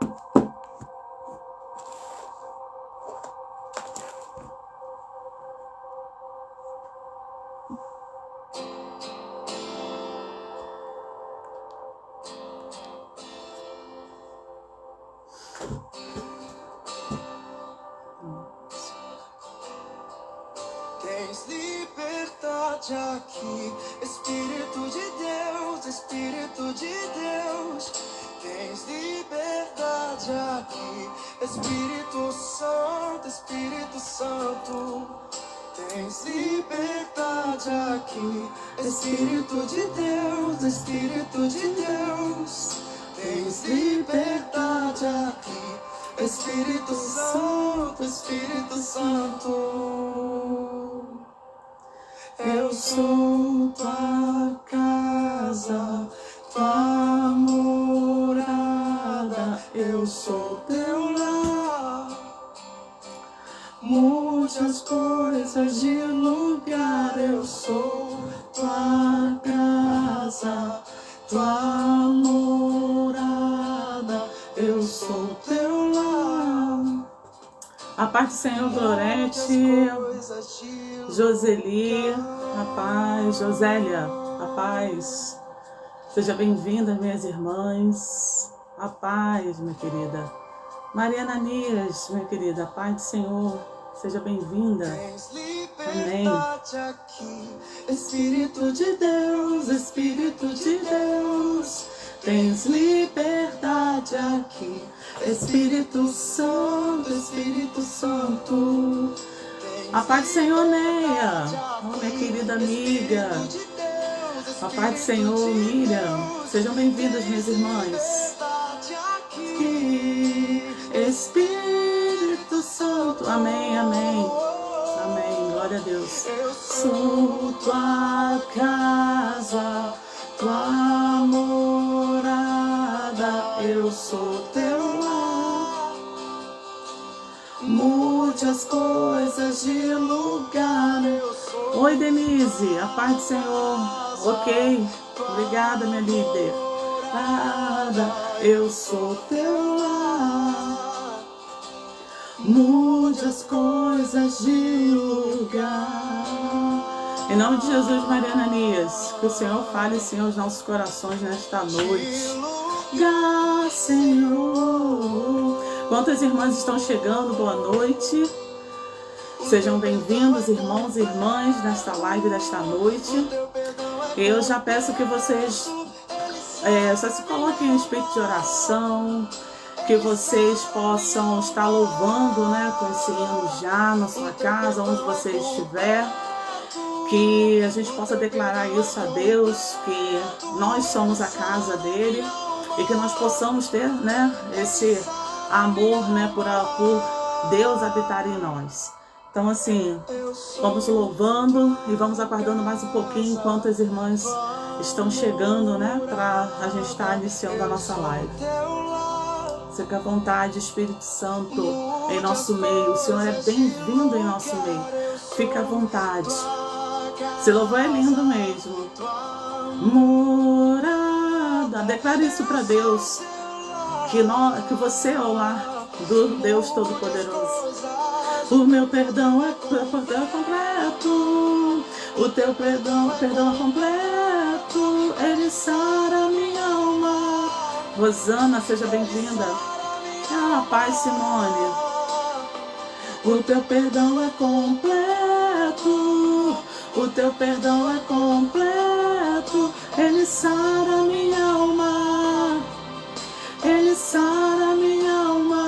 Tens liberdade aqui, Espírito de Deus, Espírito de Deus. Tens liberdade aqui, Espírito Santo, Espírito Santo. Tens liberdade aqui, Espírito de Deus, Espírito de Deus. Tens liberdade aqui, Espírito Santo, Espírito Santo. Eu sou tua casa, tua morada, eu sou teu lar. Mude as coisas de lugar, eu sou tua casa, tua morada, eu sou teu lar. A paz do Senhor, Glorete, Joseli, a paz, Josélia, a paz. Seja bem-vinda, minhas irmãs, a paz, minha querida. Maria Ananias, minha querida, a paz do Senhor, seja bem-vinda. Amém. Espírito de Deus, Espírito de Deus, tens liberdade aqui. Espírito Santo, Espírito Santo. A paz do Senhor, Neia, minha querida amiga. A paz do Senhor, Miriam. Sejam bem-vindas, minhas irmãs. Espírito Santo. Amém, amém. Amém, glória a Deus. Sou tua casa, tua morada, eu sou teu lar. Mude as coisas de lugar. Oi, Denise, a paz do Senhor. Ok, obrigada, minha líder. Eu sou teu lar. Mude as coisas de lugar. Em nome de Jesus, Maria Ananias, que o Senhor fale, Senhor, aos nossos corações nesta noite. Senhor. Quantas irmãs estão chegando? Boa noite. Sejam bem-vindos, irmãos e irmãs, nesta live desta noite. Eu já peço que vocês só se coloquem em espírito de oração, que vocês possam estar louvando, né, com esse hino já na sua casa, onde você estiver, que a gente possa declarar isso a Deus, que nós somos a casa dele e que nós possamos ter, né, esse amor, né, por Deus habitar em nós. Então, assim, vamos louvando e vamos aguardando mais um pouquinho enquanto as irmãs estão chegando, né, para a gente estar iniciando a nossa live. Fica à vontade, Espírito Santo, em nosso meio. O Senhor é bem-vindo em nosso meio. Fica à vontade. Esse louvor é lindo mesmo. Morada. Declare isso para Deus. Que você é o lar do Deus Todo-Poderoso. O meu perdão é completo. O teu perdão é completo. Ele sara minha alma. Rosana, seja bem-vinda. Ah, paz, Simone. O teu perdão é completo. O teu perdão é completo. Ele sara minha alma. Ele sara minha alma.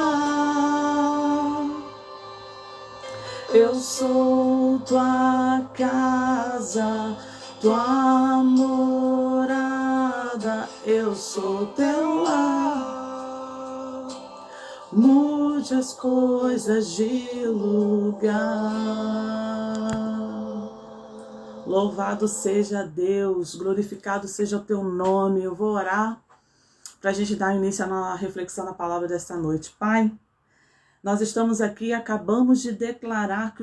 Eu sou tua casa, tua morada, eu sou teu lar. Mude as coisas de lugar. Louvado seja Deus, glorificado seja o teu nome. Eu vou orar para a gente dar início na reflexão da palavra desta noite. Pai, nós estamos aqui e acabamos de declarar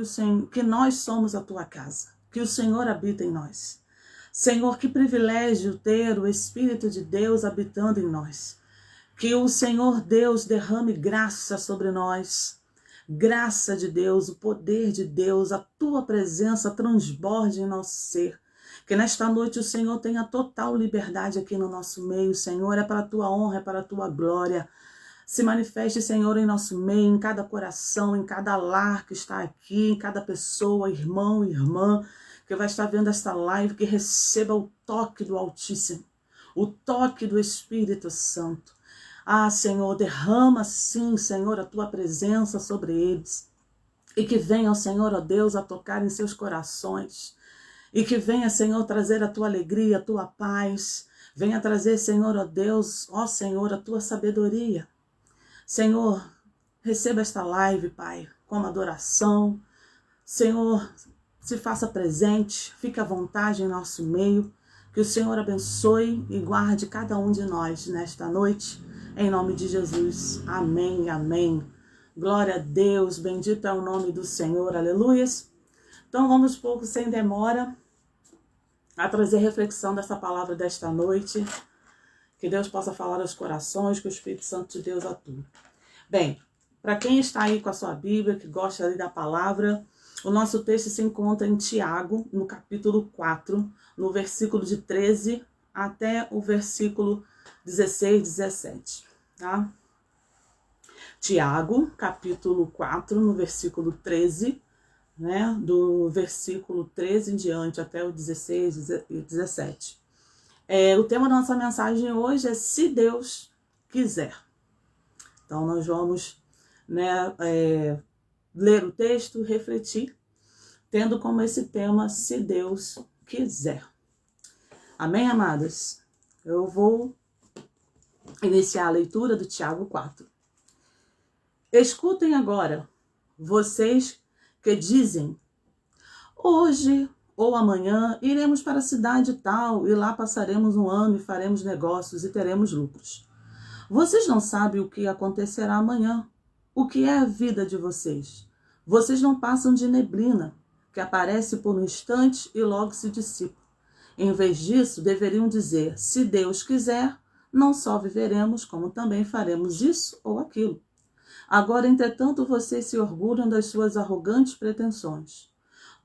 que nós somos a tua casa, que o Senhor habita em nós. Senhor, que privilégio ter o Espírito de Deus habitando em nós. Que o Senhor Deus derrame graça sobre nós. Graça de Deus, o poder de Deus, a tua presença transborde em nosso ser. Que nesta noite o Senhor tenha total liberdade aqui no nosso meio, Senhor. É para a tua honra, é para a tua glória. Se manifeste, Senhor, em nosso meio, em cada coração, em cada lar que está aqui, em cada pessoa, irmão, irmã, que vai estar vendo esta live, que receba o toque do Altíssimo, o toque do Espírito Santo. Ah, Senhor, derrama sim, Senhor, a tua presença sobre eles. E que venha, Senhor, ó Deus, a tocar em seus corações. E que venha, Senhor, trazer a tua alegria, a tua paz. Venha trazer, Senhor, ó Deus, ó Senhor, a tua sabedoria. Senhor, receba esta live, Pai, como adoração. Senhor, se faça presente, fique à vontade em nosso meio. Que o Senhor abençoe e guarde cada um de nós nesta noite. Em nome de Jesus. Amém, amém. Glória a Deus, bendito é o nome do Senhor, aleluias. Então vamos pouco, sem demora, a trazer reflexão dessa palavra desta noite. Que Deus possa falar aos corações, que o Espírito Santo de Deus atue. Bem, para quem está aí com a sua Bíblia, que gosta ali da palavra, o nosso texto se encontra em Tiago, no capítulo 4, no versículo de 13 até o versículo 16, 17, tá? Tiago, capítulo 4, no versículo 13, né? Do versículo 13 em diante até o 16 e 17. O tema da nossa mensagem hoje é Se Deus Quiser. Então nós vamos, né, ler o texto, refletir, tendo como esse tema Se Deus Quiser. Amém, amadas? Eu vou iniciar a leitura do Tiago 4. Escutem agora, vocês que dizem, hoje ou amanhã iremos para a cidade tal e lá passaremos um ano e faremos negócios e teremos lucros. Vocês não sabem o que acontecerá amanhã. O que é a vida de vocês? Vocês não passam de neblina, que aparece por um instante e logo se dissipa. Em vez disso, deveriam dizer, se Deus quiser, não só viveremos, como também faremos isso ou aquilo. Agora, entretanto, vocês se orgulham das suas arrogantes pretensões.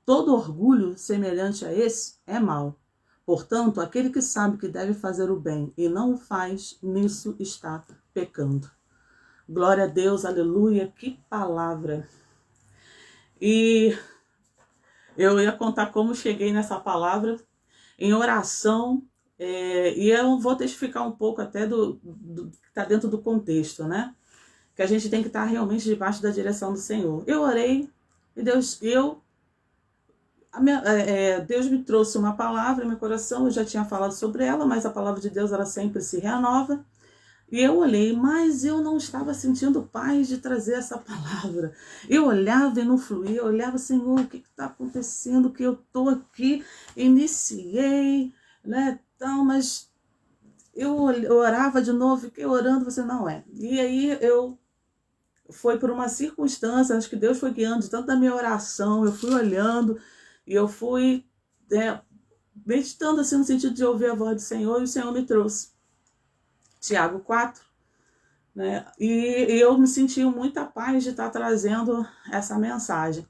Todo orgulho semelhante a esse é mau. Portanto, aquele que sabe que deve fazer o bem e não o faz, nisso está pecando. Glória a Deus, aleluia, que palavra. E eu ia contar como cheguei nessa palavra em oração, e eu vou testificar um pouco até do que está dentro do contexto, né? Que a gente tem que estar realmente debaixo da direção do Senhor. Eu orei e Deus me trouxe uma palavra em meu coração, eu já tinha falado sobre ela, mas a palavra de Deus ela sempre se renova. E eu olhei, mas eu não estava sentindo paz de trazer essa palavra. Eu olhava e não fluía, eu olhava, Senhor, o que está acontecendo? Que eu estou aqui, iniciei, né, então, mas eu orava de novo, fiquei orando, você não é. E aí foi por uma circunstância, acho que Deus foi guiando tanto da minha oração, eu fui olhando, e eu fui meditando assim no sentido de ouvir a voz do Senhor, e o Senhor me trouxe Tiago 4, né? E eu me senti muita paz de estar trazendo essa mensagem.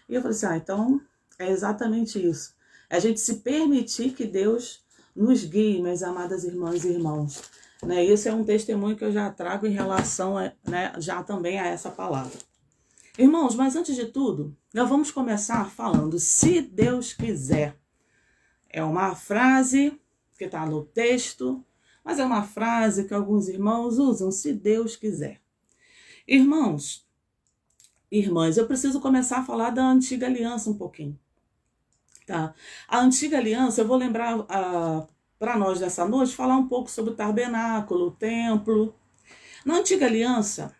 E eu falei assim, então é exatamente isso. É a gente se permitir que Deus nos guie, minhas amadas irmãs e irmãos. Né? Esse é um testemunho que eu já trago em relação já também a essa palavra. Irmãos, mas antes de tudo, nós vamos começar falando, se Deus quiser. É uma frase que está no texto, mas é uma frase que alguns irmãos usam, se Deus quiser. Irmãos, irmãs, eu preciso começar a falar da antiga aliança um pouquinho. Tá? A antiga aliança, eu vou lembrar para nós dessa noite, falar um pouco sobre o tabernáculo, o templo. Na antiga aliança,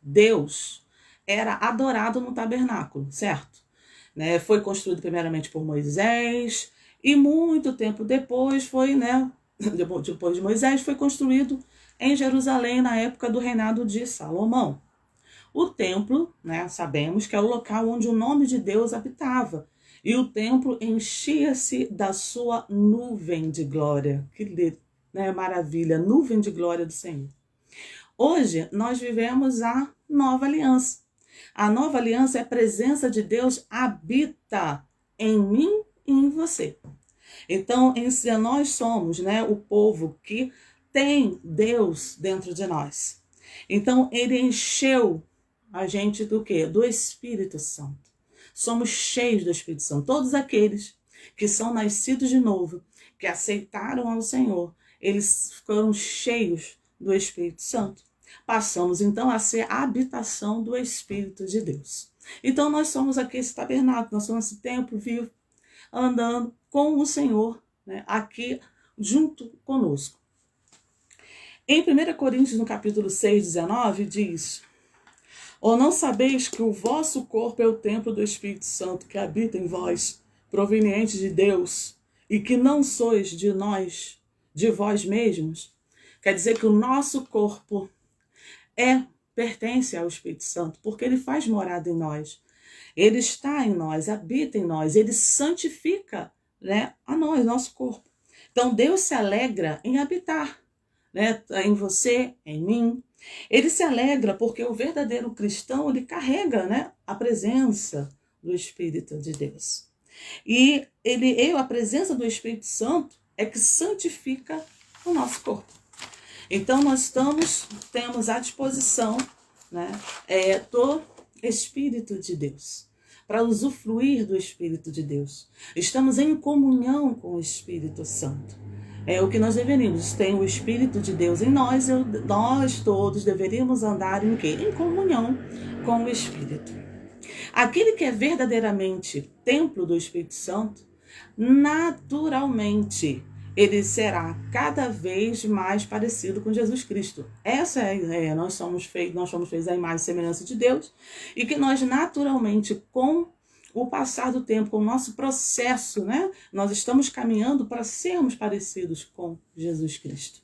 Deus era adorado no tabernáculo, certo? Né? Foi construído primeiramente por Moisés e muito tempo depois foi, depois de Moisés, foi construído em Jerusalém na época do reinado de Salomão. O templo, sabemos que é o local onde o nome de Deus habitava. E o templo enchia-se da sua nuvem de glória. Que maravilha, nuvem de glória do Senhor. Hoje nós vivemos a nova aliança. A nova aliança é a presença de Deus habita em mim e em você. Então, nós somos, né, o povo que tem Deus dentro de nós. Então, ele encheu a gente do quê? Do Espírito Santo. Somos cheios do Espírito Santo. Todos aqueles que são nascidos de novo, que aceitaram ao Senhor, eles foram cheios do Espírito Santo. Passamos, então, a ser a habitação do Espírito de Deus. Então, nós somos aqui esse tabernáculo, nós somos esse templo vivo, andando com o Senhor, né, aqui junto conosco. Em 1 Coríntios, no capítulo 6, 19, diz: ou não sabeis que o vosso corpo é o templo do Espírito Santo que habita em vós, proveniente de Deus, e que não sois de nós, de vós mesmos? Quer dizer que o nosso corpo pertence ao Espírito Santo, porque ele faz morada em nós. Ele está em nós, habita em nós, ele santifica, né, a nós, nosso corpo. Então Deus se alegra em habitar, né, em você, em mim. Ele se alegra porque o verdadeiro cristão, ele carrega, né, a presença do Espírito de Deus. E a presença do Espírito Santo é que santifica o nosso corpo. Então nós temos à disposição, né, do Espírito de Deus, para usufruir do Espírito de Deus. Estamos em comunhão com o Espírito Santo. É o que nós deveríamos. Tem o Espírito de Deus em nós, nós todos deveríamos andar em quê? Em comunhão com o Espírito. Aquele que é verdadeiramente templo do Espírito Santo, naturalmente, ele será cada vez mais parecido com Jesus Cristo. Essa é a ideia. Nós somos feitos à imagem e semelhança de Deus, e que nós naturalmente, com o passar do tempo, com o nosso processo, né, nós estamos caminhando para sermos parecidos com Jesus Cristo.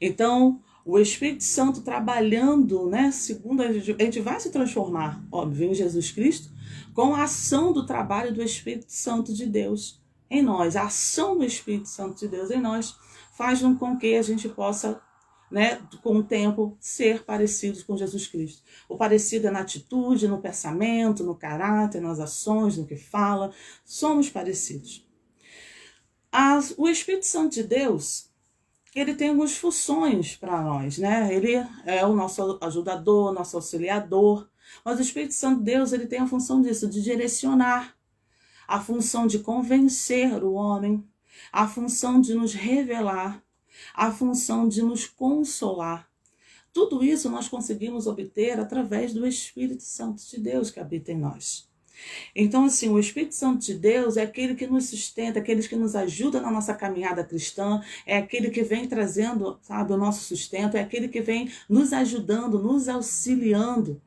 Então, o Espírito Santo trabalhando, né, segundo a gente vai se transformar, óbvio, em Jesus Cristo, com a ação do trabalho do Espírito Santo de Deus em nós. A ação do Espírito Santo de Deus em nós faz com que a gente possa, né, com o tempo, ser parecidos com Jesus Cristo. O parecido é na atitude, no pensamento, no caráter, nas ações, no que fala. Somos parecidos. O Espírito Santo de Deus, ele tem algumas funções para nós, né? Ele é o nosso ajudador, nosso auxiliador. Mas o Espírito Santo de Deus, ele tem a função disso, de direcionar, a função de convencer o homem, a função de nos revelar, a função de nos consolar. Tudo isso nós conseguimos obter através do Espírito Santo de Deus que habita em nós. Então, assim, o Espírito Santo de Deus é aquele que nos sustenta, aquele que nos ajuda na nossa caminhada cristã, é aquele que vem trazendo, sabe, o nosso sustento, é aquele que vem nos ajudando, nos auxiliando.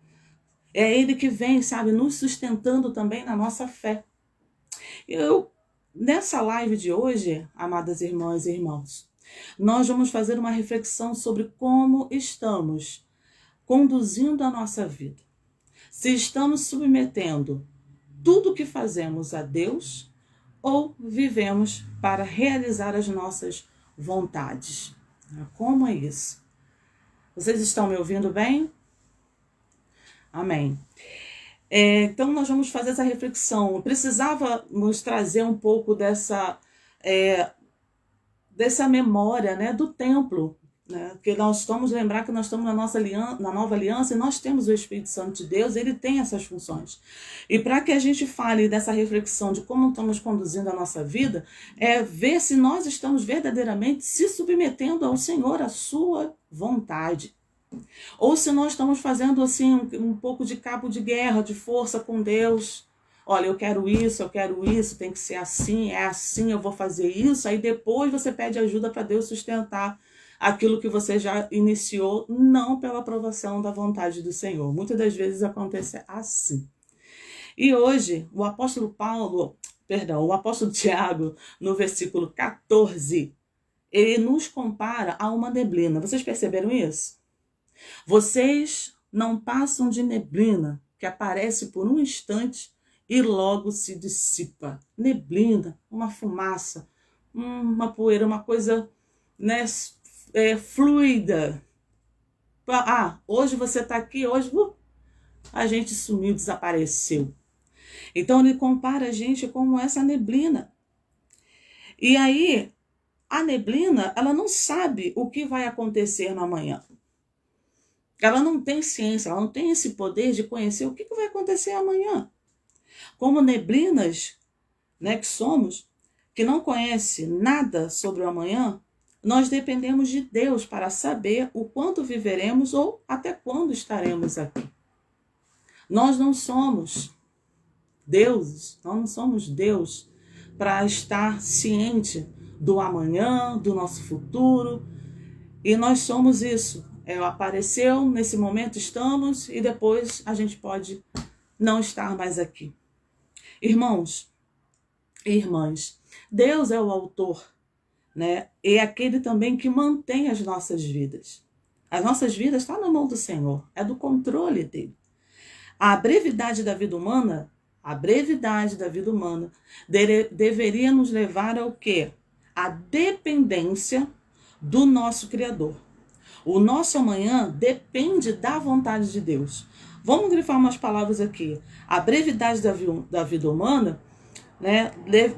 É ele que vem, sabe, nos sustentando também na nossa fé. Nessa live de hoje, amadas irmãs e irmãos, nós vamos fazer uma reflexão sobre como estamos conduzindo a nossa vida. Se estamos submetendo tudo o que fazemos a Deus ou vivemos para realizar as nossas vontades. Como é isso? Vocês estão me ouvindo bem? Amém. Então nós vamos fazer essa reflexão. Precisávamos trazer um pouco dessa memória, né, do templo, né, porque nós estamos lembrar que nós estamos na nova aliança e nós temos o Espírito Santo de Deus, ele tem essas funções. E para que a gente fale dessa reflexão de como estamos conduzindo a nossa vida, ver se nós estamos verdadeiramente se submetendo ao Senhor, à sua vontade. Ou se nós estamos fazendo assim um pouco de cabo de guerra, de força com Deus. Olha, eu quero isso, tem que ser assim, é assim, eu vou fazer isso. Aí depois você pede ajuda para Deus sustentar aquilo que você já iniciou, não pela aprovação da vontade do Senhor. Muitas das vezes acontece assim. E hoje, o apóstolo Tiago, no versículo 14, ele nos compara a uma neblina. Vocês perceberam isso? Vocês não passam de neblina que aparece por um instante e logo se dissipa. Neblina, uma fumaça, uma poeira, uma coisa, né, fluida. Hoje você está aqui, hoje a gente sumiu, desapareceu. Então ele compara a gente como essa neblina. E aí, a neblina, ela não sabe o que vai acontecer no amanhã. Ela não tem ciência, ela não tem esse poder de conhecer o que vai acontecer amanhã. Como neblinas, né, que somos, que não conhece nada sobre o amanhã, nós dependemos de Deus para saber o quanto viveremos ou até quando estaremos aqui. Nós não somos deuses, nós não somos Deus para estar ciente do amanhã, do nosso futuro. E nós somos isso. Apareceu, nesse momento estamos, e depois a gente pode não estar mais aqui. Irmãos e irmãs, Deus é o autor, né? E é aquele também que mantém as nossas vidas. As nossas vidas estão na mão do Senhor, é do controle dele. A brevidade da vida humana, deveria nos levar ao quê? A dependência do nosso Criador. O nosso amanhã depende da vontade de Deus. Vamos grifar umas palavras aqui. A brevidade da vida humana, né,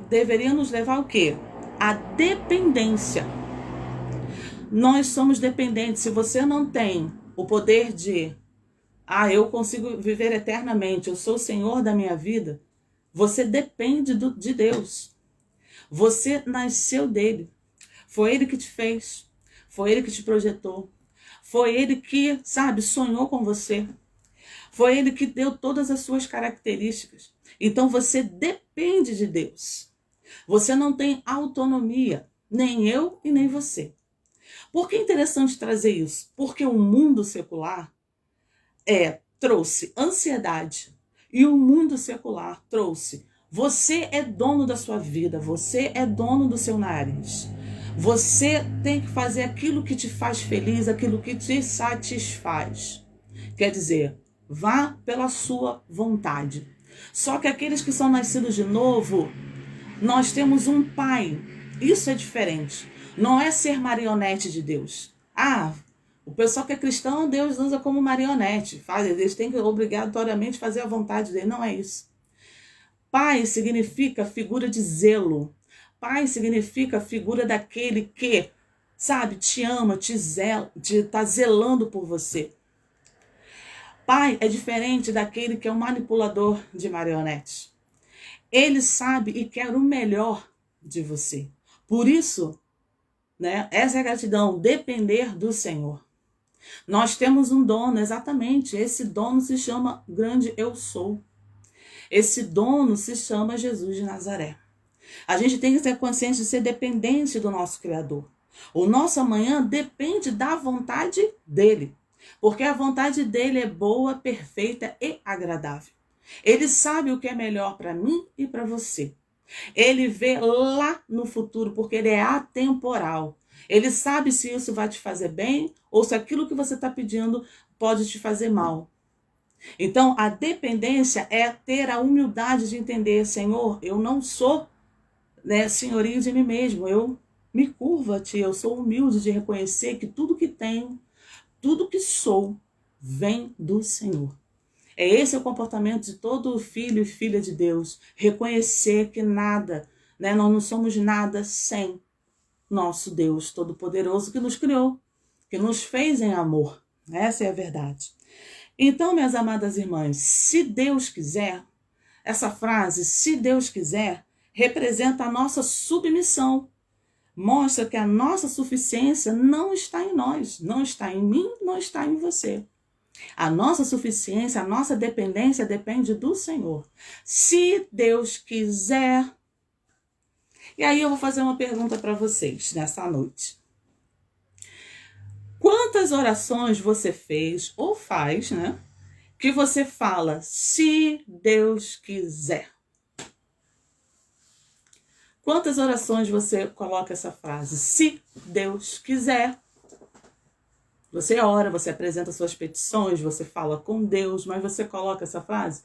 deveria nos levar ao quê? A dependência. Nós somos dependentes. Se você não tem o poder de eu consigo viver eternamente, eu sou o Senhor da minha vida, você depende de Deus. Você nasceu dele. Foi ele que te fez. Foi ele que te projetou. Foi ele que, sonhou com você. Foi ele que deu todas as suas características. Então você depende de Deus. Você não tem autonomia, nem eu e nem você. Por que é interessante trazer isso? Porque o mundo secular trouxe ansiedade. E o mundo secular trouxe: você é dono da sua vida, você é dono do seu nariz. Você tem que fazer aquilo que te faz feliz, aquilo que te satisfaz. Quer dizer, vá pela sua vontade. Só que aqueles que são nascidos de novo, nós temos um pai. Isso é diferente. Não é ser marionete de Deus. O pessoal que é cristão, Deus usa como marionete. Eles têm que obrigatoriamente fazer a vontade dele. Não é isso. Pai significa figura de zelo. Pai significa figura daquele que, te ama, está zelando por você. Pai é diferente daquele que é um manipulador de marionetes. Ele sabe e quer o melhor de você. Por isso, essa é a gratidão, depender do Senhor. Nós temos um dono, exatamente. Esse dono se chama Grande Eu Sou. Esse dono se chama Jesus de Nazaré. A gente tem que ter consciência de ser dependente do nosso Criador. O nosso amanhã depende da vontade dele. Porque a vontade dele é boa, perfeita e agradável. Ele sabe o que é melhor para mim e para você. Ele vê lá no futuro, porque ele é atemporal. Ele sabe se isso vai te fazer bem ou se aquilo que você está pedindo pode te fazer mal. Então, a dependência é ter a humildade de entender: Senhor, eu não sou senhorio de mim mesmo, eu me curvo a ti, eu sou humilde de reconhecer que tudo que tenho, tudo que sou, vem do Senhor. Esse é o comportamento de todo filho e filha de Deus. Reconhecer que nada, nós não somos nada sem nosso Deus Todo-Poderoso que nos criou, que nos fez em amor. Essa é a verdade. Então, minhas amadas irmãs, se Deus quiser, essa frase, se Deus quiser, representa a nossa submissão. Mostra que a nossa suficiência não está em nós, não está em mim, não está em você. A nossa suficiência, a nossa dependência depende do Senhor. Se Deus quiser. E aí eu vou fazer uma pergunta para vocês nessa noite. Quantas orações você fez ou faz, que você fala, se Deus quiser? Quantas orações você coloca essa frase, se Deus quiser? Você ora, você apresenta suas petições, você fala com Deus, mas você coloca essa frase,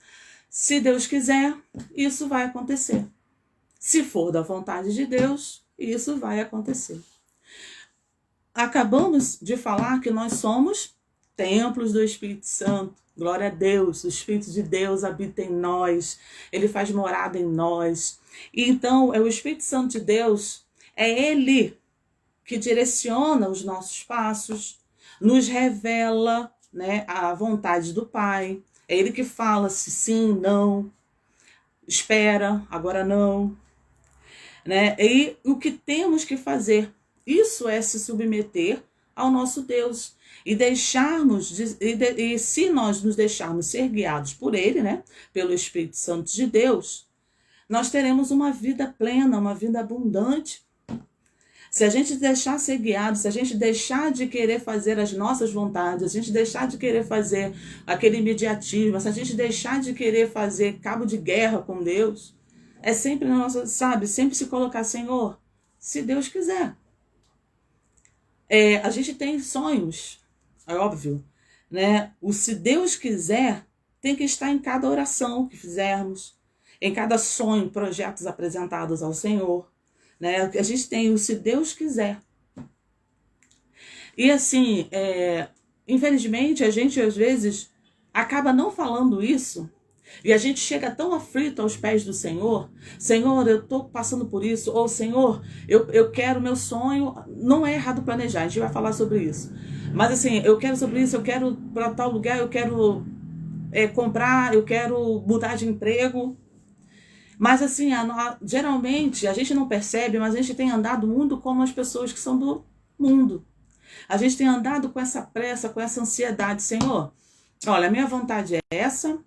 se Deus quiser, isso vai acontecer. Se for da vontade de Deus, isso vai acontecer. Acabamos de falar que nós somos templos do Espírito Santo. Glória a Deus, o Espírito de Deus habita em nós, ele faz morada em nós. E então, é o Espírito Santo de Deus, é ele que direciona os nossos passos, nos revela, né, a vontade do Pai. É ele que fala se sim, não, espera, agora não. Né? E o que temos que fazer? Isso é se submeter ao nosso Deus e deixarmos, e se nós nos deixarmos ser guiados por ele, né, pelo Espírito Santo de Deus, nós teremos uma vida plena, uma vida abundante. Se a gente deixar ser guiado, se a gente deixar de querer fazer as nossas vontades, se a gente deixar de querer fazer aquele imediatismo, se a gente deixar de querer fazer cabo de guerra com Deus, é sempre na nossa, sabe, sempre se colocar, Senhor, se Deus quiser. A gente tem sonhos, é óbvio, né? O se Deus quiser tem que estar em cada oração que fizermos, em cada sonho, projetos apresentados ao Senhor, né? A gente tem o se Deus quiser. E assim, infelizmente, a gente às vezes acaba não falando isso, e a gente chega tão aflito aos pés do Senhor. Senhor, eu estou passando por isso. Ou Senhor, eu quero meu sonho. Não é errado planejar, a gente vai falar sobre isso. Mas assim, eu quero sobre isso, eu quero para tal lugar, eu quero comprar, eu quero mudar de emprego. Mas assim, geralmente a gente não percebe, mas a gente tem andado muito como as pessoas que são do mundo. A gente tem andado com essa pressa, com essa ansiedade. Senhor, olha, a minha vontade é essa.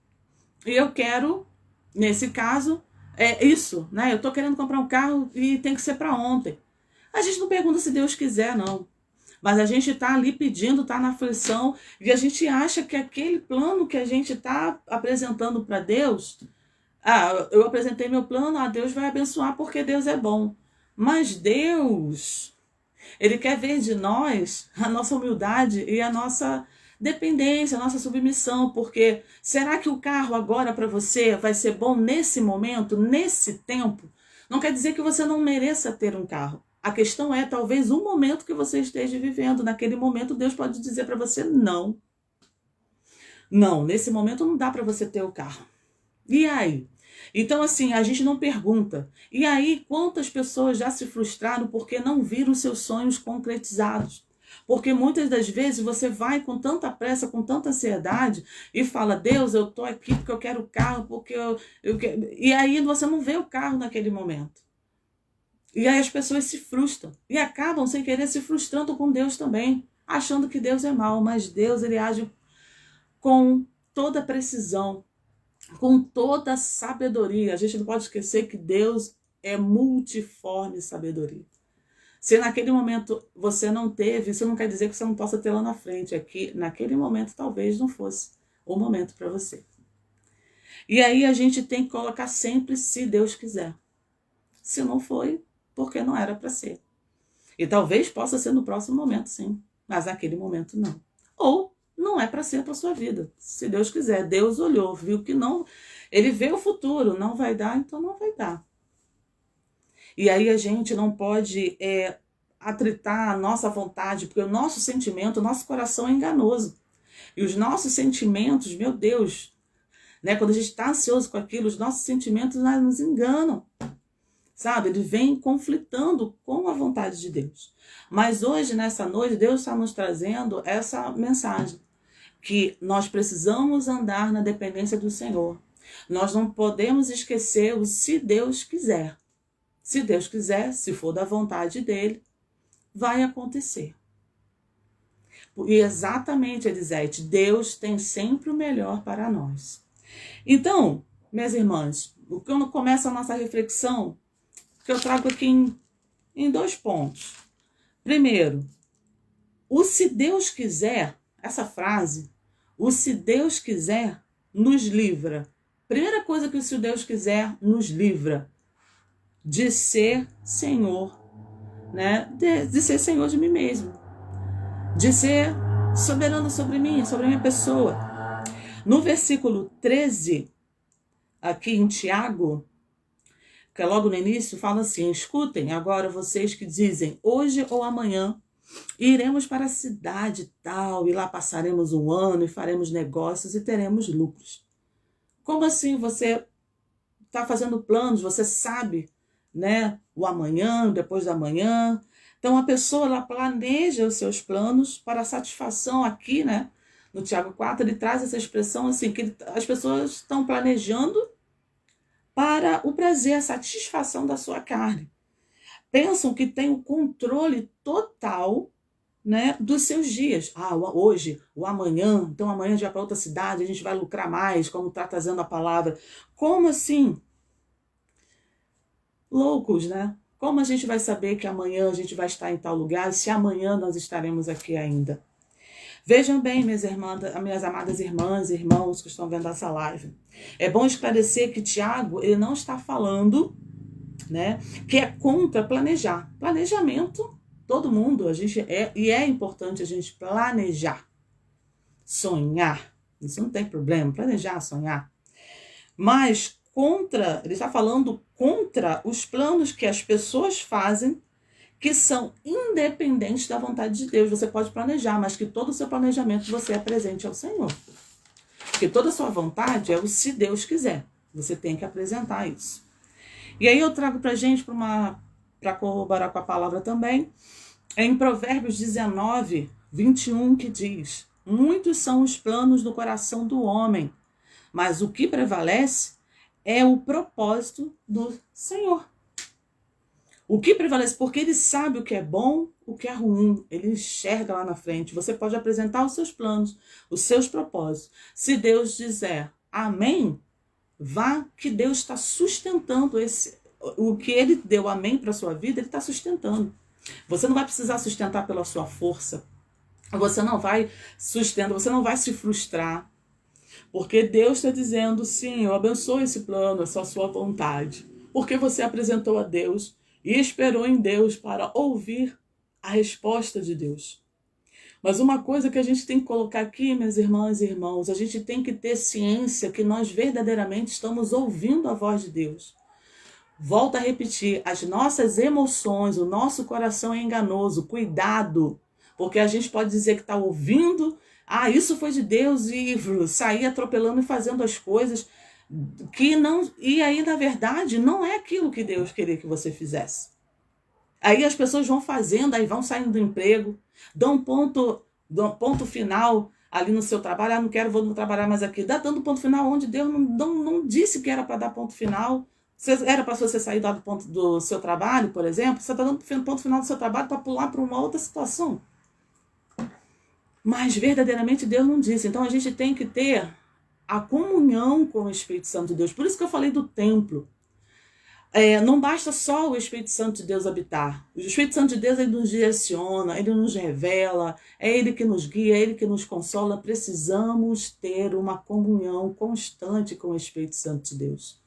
E eu quero, nesse caso, isso, né? Eu tô querendo comprar um carro e tem que ser para ontem. A gente não pergunta se Deus quiser, não. Mas a gente tá ali pedindo, tá na aflição, e a gente acha que aquele plano que a gente tá apresentando para Deus, eu apresentei meu plano, Deus vai abençoar porque Deus é bom. Mas Deus, ele quer ver de nós a nossa humildade e a nossa dependência, a nossa submissão, porque será que o carro agora para você vai ser bom nesse momento, nesse tempo? Não quer dizer que você não mereça ter um carro. A questão é talvez o momento que você esteja vivendo. Naquele momento Deus pode dizer para você não. Não, nesse momento não dá para você ter o carro. E aí? Então assim, a gente não pergunta. E aí, quantas pessoas já se frustraram porque não viram seus sonhos concretizados? Porque muitas das vezes você vai com tanta pressa, com tanta ansiedade e fala, Deus, eu estou aqui porque eu quero o carro, porque eu quero... E aí você não vê o carro naquele momento. E aí as pessoas se frustram e acabam sem querer se frustrando com Deus também, achando que Deus é mau, mas Deus ele age com toda precisão, com toda sabedoria. A gente não pode esquecer que Deus é multiforme sabedoria. Se naquele momento você não teve, isso não quer dizer que você não possa ter lá na frente. É que naquele momento talvez não fosse o momento para você. E aí a gente tem que colocar sempre se Deus quiser. Se não foi, porque não era para ser. E talvez possa ser no próximo momento, sim. Mas naquele momento não. Ou não é para ser para sua vida. Se Deus quiser. Deus olhou, viu que não. Ele vê o futuro. Não vai dar, então não vai dar. E aí a gente não pode atritar a nossa vontade, porque o nosso sentimento, o nosso coração é enganoso. E os nossos sentimentos, meu Deus, né, quando a gente está ansioso com aquilo, os nossos sentimentos nos enganam. Sabe? Eles vêm conflitando com a vontade de Deus. Mas hoje, nessa noite, Deus está nos trazendo essa mensagem. Que nós precisamos andar na dependência do Senhor. Nós não podemos esquecer o se Deus quiser. Se Deus quiser, se for da vontade dele, vai acontecer. E exatamente, Elisete, Deus tem sempre o melhor para nós. Então, minhas irmãs, quando começa a nossa reflexão, que eu trago aqui em 2 pontos. Primeiro, o se Deus quiser, essa frase, o se Deus quiser, nos livra. Primeira coisa que o se Deus quiser, nos livra. De ser Senhor, né? De ser Senhor de mim mesmo, de ser soberano sobre mim, sobre a minha pessoa. No versículo 13, aqui em Tiago, que é logo no início, fala assim, escutem agora vocês que dizem, hoje ou amanhã E iremos para a cidade tal, e lá passaremos um ano e faremos negócios e teremos lucros. Como assim você está fazendo planos, você sabe, né, o amanhã, depois da manhã. Então a pessoa ela planeja os seus planos para a satisfação aqui, né? No Tiago 4 ele traz essa expressão assim, que as pessoas estão planejando para o prazer, a satisfação da sua carne. Pensam que tem o controle total, né, dos seus dias. Hoje, o amanhã, então amanhã a gente vai para outra cidade, a gente vai lucrar mais, como está trazendo a palavra. Como assim? Loucos, né? Como a gente vai saber que amanhã a gente vai estar em tal lugar, se amanhã nós estaremos aqui ainda? Vejam bem, minhas amadas irmãs e irmãos que estão vendo essa live. É bom esclarecer que Tiago, ele não está falando, né, que é contra planejar. Planejamento, todo mundo, é importante a gente planejar, sonhar. Isso não tem problema, planejar, sonhar. Mas ele está falando contra os planos que as pessoas fazem, que são independentes da vontade de Deus. Você pode planejar, mas que todo o seu planejamento você apresente ao Senhor. Porque toda a sua vontade é o se Deus quiser. Você tem que apresentar isso. E aí eu trago para a gente, para corroborar com a palavra também, em Provérbios 19, 21, que diz: muitos são os planos do coração do homem, mas o que prevalece é o propósito do Senhor. O que prevalece? Porque ele sabe o que é bom, o que é ruim. Ele enxerga lá na frente. Você pode apresentar os seus planos, os seus propósitos. Se Deus dizer amém, vá, que Deus está sustentando o que ele deu amém para a sua vida, ele está sustentando. Você não vai precisar sustentar pela sua força. Você não vai sustentar, você não vai se frustrar. Porque Deus está dizendo, sim, eu abençoo esse plano, essa sua vontade. Porque você apresentou a Deus e esperou em Deus para ouvir a resposta de Deus. Mas uma coisa que a gente tem que colocar aqui, minhas irmãs e irmãos, a gente tem que ter ciência que nós verdadeiramente estamos ouvindo a voz de Deus. Volto a repetir, as nossas emoções, o nosso coração é enganoso, cuidado, porque a gente pode dizer que está ouvindo, isso foi de Deus, e sair atropelando e fazendo as coisas que não, e aí na verdade não é aquilo que Deus queria que você fizesse. Aí as pessoas vão fazendo, aí vão saindo do emprego, dão ponto final ali no seu trabalho, vou trabalhar mais aqui, dando ponto final onde Deus não disse que era para dar ponto final. Era para você sair do seu trabalho, por exemplo, você está dando ponto final do seu trabalho para pular para uma outra situação. Mas verdadeiramente Deus não disse. Então a gente tem que ter a comunhão com o Espírito Santo de Deus. Por isso que eu falei do templo. Não basta só o Espírito Santo de Deus habitar. O Espírito Santo de Deus, ele nos direciona, ele nos revela, é ele que nos guia, é ele que nos consola. Precisamos ter uma comunhão constante com o Espírito Santo de Deus.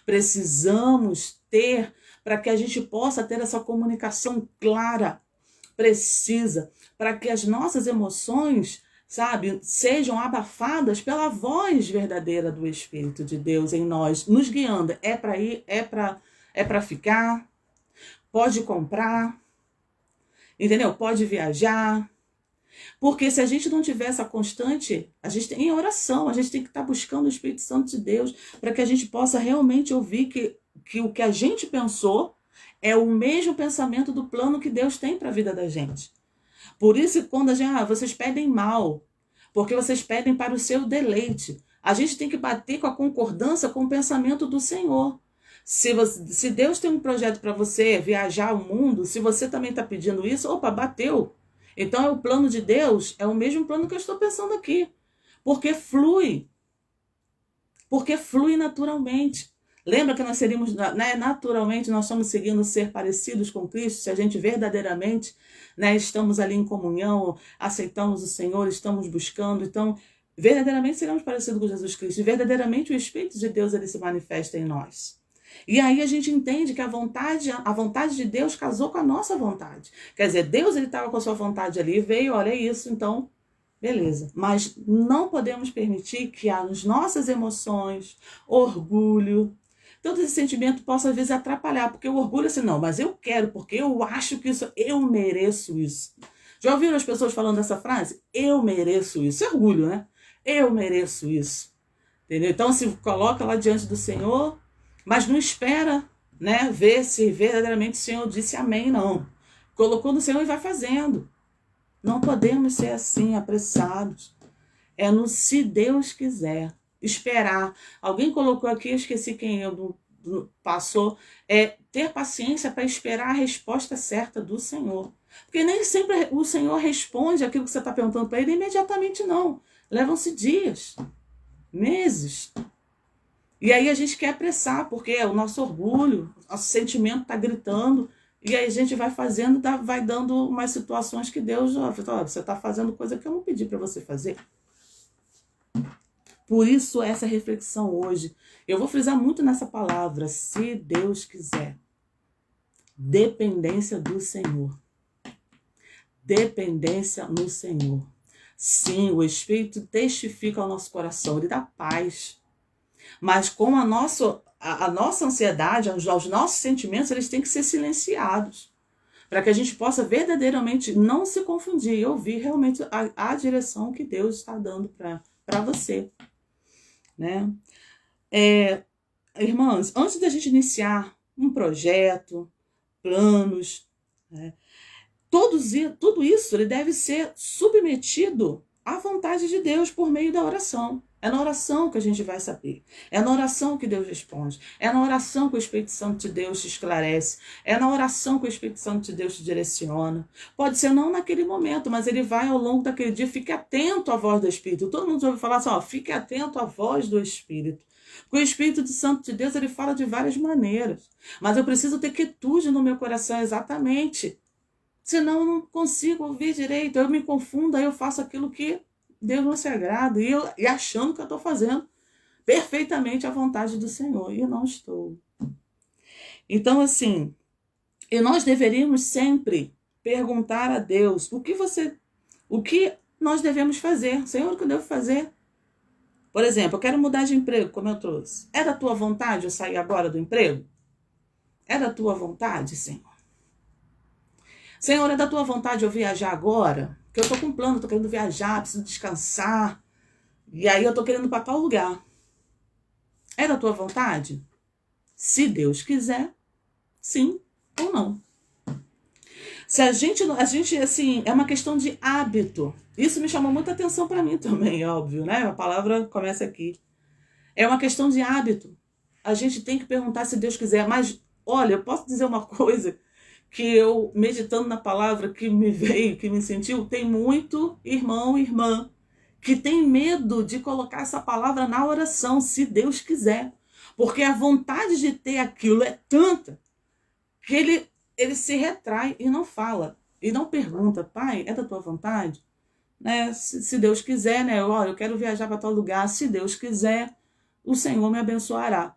Precisamos ter, para que a gente possa ter essa comunicação clara, precisa, para que as nossas emoções, sejam abafadas pela voz verdadeira do Espírito de Deus em nós, nos guiando. É para ir, é para ficar, pode comprar, entendeu? Pode viajar. Porque se a gente não tiver essa constante, a gente tem oração, a gente tem que estar buscando o Espírito Santo de Deus para que a gente possa realmente ouvir que o que a gente pensou é o mesmo pensamento do plano que Deus tem para a vida da gente. Por isso, quando vocês pedem mal, porque vocês pedem para o seu deleite, a gente tem que bater com a concordância com o pensamento do Senhor. Se Deus tem um projeto para você viajar o mundo, se você também está pedindo isso, bateu. Então é o plano de Deus, é o mesmo plano que eu estou pensando aqui. Porque flui. Porque flui naturalmente. Lembra que nós seríamos, naturalmente, nós estamos seguindo ser parecidos com Cristo, se a gente verdadeiramente, estamos ali em comunhão, aceitamos o Senhor, estamos buscando, então, verdadeiramente seremos parecidos com Jesus Cristo, e verdadeiramente o Espírito de Deus, ele se manifesta em nós. E aí a gente entende que a vontade de Deus casou com a nossa vontade. Quer dizer, Deus, ele estava com a sua vontade ali, veio, olha isso, então, beleza. Mas não podemos permitir que as nossas emoções, orgulho, todo esse sentimento possa às vezes atrapalhar, porque o orgulho é assim, não, mas eu quero, porque eu acho que eu mereço isso. Já ouviram as pessoas falando essa frase? Eu mereço isso. É orgulho, né? Eu mereço isso. Entendeu? Então se coloca lá diante do Senhor, mas não espera, né, ver se verdadeiramente o Senhor disse amém, não. Colocou no Senhor e vai fazendo. Não podemos ser assim, apressados. É no se Deus quiser. Esperar. Alguém colocou aqui, eu esqueci quem passou, ter paciência para esperar a resposta certa do Senhor. Porque nem sempre o Senhor responde aquilo que você está perguntando para ele imediatamente, não. Levam-se dias, meses. E aí a gente quer apressar, porque é o nosso orgulho, nosso sentimento está gritando, e aí a gente vai fazendo, vai dando umas situações que Deus, você está fazendo coisa que eu não pedi para você fazer. Por isso essa reflexão hoje. Eu vou frisar muito nessa palavra, se Deus quiser. Dependência do Senhor. Dependência no Senhor. Sim, o Espírito testifica ao nosso coração, ele dá paz. Mas com a nossa ansiedade, os nossos sentimentos, eles têm que ser silenciados. Para que a gente possa verdadeiramente não se confundir e ouvir realmente a direção que Deus está dando para você. Né? Irmãs, antes da gente iniciar um projeto, planos, né, tudo isso ele deve ser submetido à vontade de Deus por meio da oração. É na oração que a gente vai saber. É na oração que Deus responde. É na oração que o Espírito Santo de Deus te esclarece. É na oração que o Espírito Santo de Deus te direciona. Pode ser não naquele momento, mas ele vai ao longo daquele dia. Fique atento à voz do Espírito. Todo mundo já ouviu falar assim, fique atento à voz do Espírito. Porque o Espírito Santo de Deus, ele fala de várias maneiras. Mas eu preciso ter quietude no meu coração exatamente. Senão eu não consigo ouvir direito. Eu me confundo, aí eu faço aquilo que Deus não se agrada, e achando que eu estou fazendo perfeitamente a vontade do Senhor, e eu não estou. Então, assim, e nós deveríamos sempre perguntar a Deus, o que nós devemos fazer? Senhor, o que eu devo fazer? Por exemplo, eu quero mudar de emprego, como eu trouxe. É da tua vontade eu sair agora do emprego? É da tua vontade, Senhor? Senhor, é da tua vontade eu viajar agora? Porque eu estou com um plano, estou querendo viajar, preciso descansar. E aí eu estou querendo ir para tal lugar. É da tua vontade? Se Deus quiser, sim ou não. Se a gente assim, é uma questão de hábito. Isso me chamou muita atenção para mim também, óbvio, né? A palavra começa aqui. É uma questão de hábito. A gente tem que perguntar se Deus quiser. Mas, olha, eu posso dizer uma coisa que eu, meditando na palavra que me veio, que me sentiu, tem muito irmão e irmã que tem medo de colocar essa palavra na oração, se Deus quiser. Porque a vontade de ter aquilo é tanta que ele se retrai e não fala. E não pergunta, pai, é da tua vontade? Né? Se Deus quiser, né? Eu quero viajar para tal lugar, se Deus quiser, o Senhor me abençoará.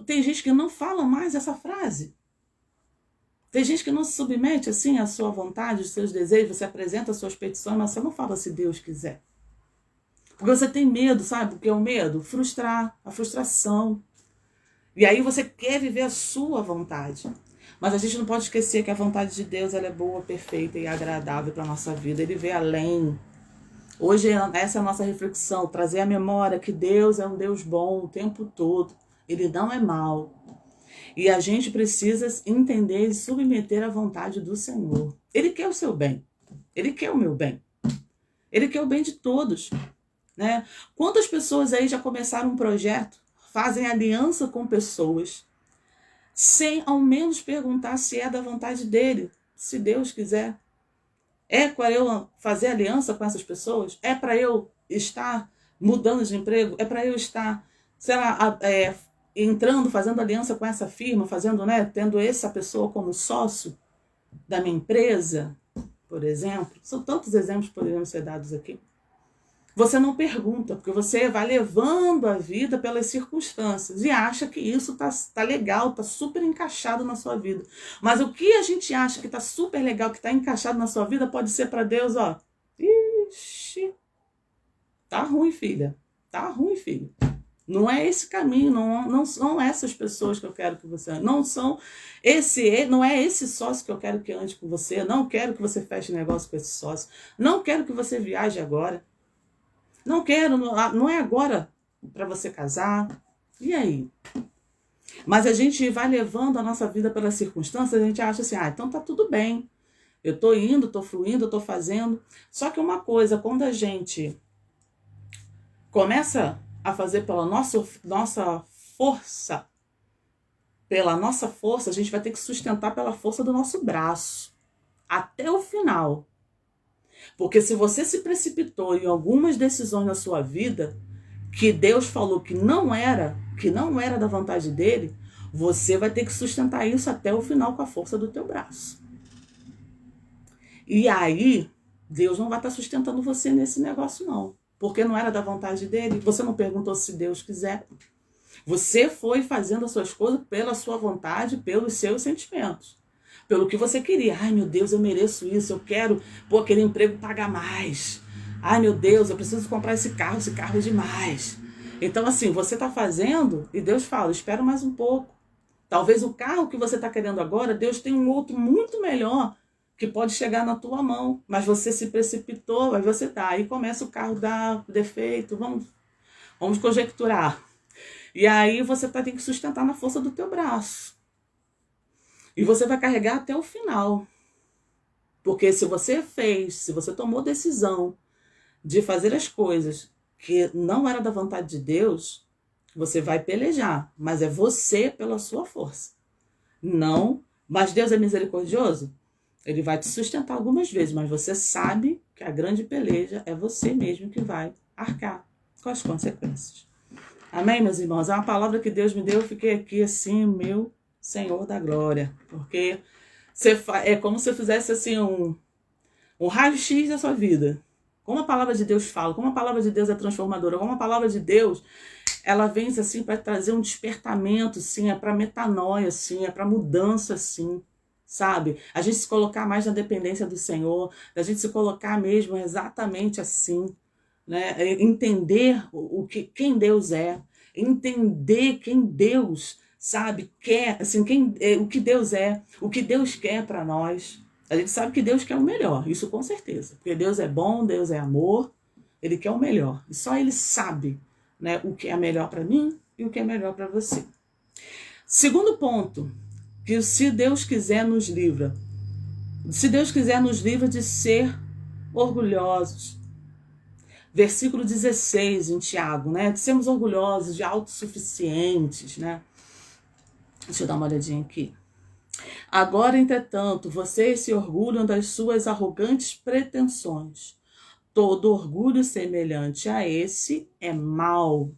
Tem gente que não fala mais essa frase. Tem gente que não se submete assim à sua vontade, aos seus desejos, você apresenta as suas petições, mas você não fala se Deus quiser. Porque você tem medo, sabe? O que é o medo? Frustrar, a frustração. E aí você quer viver a sua vontade. Mas a gente não pode esquecer que a vontade de Deus ela é boa, perfeita e agradável para a nossa vida. Ele vê além. Hoje essa é a nossa reflexão, trazer à memória que Deus é um Deus bom o tempo todo. Ele não é mau. E a gente precisa entender e submeter à vontade do Senhor. Ele quer o seu bem. Ele quer o meu bem. Ele quer o bem de todos. Né? Quantas pessoas aí já começaram um projeto, fazem aliança com pessoas, sem ao menos perguntar se é da vontade dele, se Deus quiser. É para eu fazer aliança com essas pessoas? É para eu estar mudando de emprego? É para eu estar, sei lá, entrando, fazendo aliança com essa firma, fazendo, né, tendo essa pessoa como sócio da minha empresa, por exemplo? São tantos exemplos que poderiam ser dados aqui. Você não pergunta, porque você vai levando a vida pelas circunstâncias e acha que isso tá legal, tá super encaixado na sua vida. Mas o que a gente acha que tá super legal, que tá encaixado na sua vida, pode ser para Deus, ixi, tá ruim, filha. Tá ruim, filho. Não é esse caminho, não são essas pessoas que eu quero que você ande. Não é esse sócio que eu quero que ande com você. Não quero que você feche negócio com esse sócio. Não quero que você viaje agora. Não quero, não é agora para você casar. E aí? Mas a gente vai levando a nossa vida pelas circunstâncias, a gente acha assim, então tá tudo bem. Eu tô indo, tô fluindo, tô fazendo. Só que uma coisa, quando a gente começa a fazer pela nossa força, a gente vai ter que sustentar pela força do nosso braço, até o final. Porque se você se precipitou em algumas decisões na sua vida, que Deus falou que não era da vontade dele, você vai ter que sustentar isso até o final com a força do teu braço. E aí, Deus não vai estar sustentando você nesse negócio não, porque não era da vontade dele. Você não perguntou se Deus quiser. Você foi fazendo as suas coisas pela sua vontade, pelos seus sentimentos, pelo que você queria. Ai, meu Deus, eu mereço isso, eu quero, aquele emprego paga mais. Ai, meu Deus, eu preciso comprar esse carro é demais. Então, assim, você está fazendo e Deus fala, espera mais um pouco. Talvez o carro que você está querendo agora, Deus tem um outro muito melhor que pode chegar na tua mão, mas você se precipitou, aí você tá. Aí começa o carro dar defeito, vamos conjecturar. E aí você tem que sustentar na força do teu braço. E você vai carregar até o final. Porque se você tomou decisão de fazer as coisas que não era da vontade de Deus, você vai pelejar, mas é você pela sua força. Não, mas Deus é misericordioso? Ele vai te sustentar algumas vezes, mas você sabe que a grande peleja é você mesmo que vai arcar com as consequências. Amém, meus irmãos? É uma palavra que Deus me deu, eu fiquei aqui assim, meu Senhor da glória. Porque é como se eu fizesse assim um raio-x da sua vida. Como a palavra de Deus fala, como a palavra de Deus é transformadora, como a palavra de Deus, ela vem assim para trazer um despertamento, sim, é para metanoia, sim, é para mudança, sim, sabe? A gente se colocar mais na dependência do Senhor, a gente se colocar mesmo exatamente assim, né? Entender quem Deus é, entender quem Deus, sabe, quer, assim, o que Deus é, o que Deus quer para nós. A gente sabe que Deus quer o melhor, isso com certeza. Porque Deus é bom, Deus é amor, Ele quer o melhor. E só Ele sabe, né, o que é melhor para mim e o que é melhor para você. Segundo ponto, que se Deus quiser nos livra. Se Deus quiser nos livra de ser orgulhosos. Versículo 16 em Tiago, né? De sermos orgulhosos, de autossuficientes, né? Deixa eu dar uma olhadinha aqui. Agora, entretanto, vocês se orgulham das suas arrogantes pretensões. Todo orgulho semelhante a esse é mau. O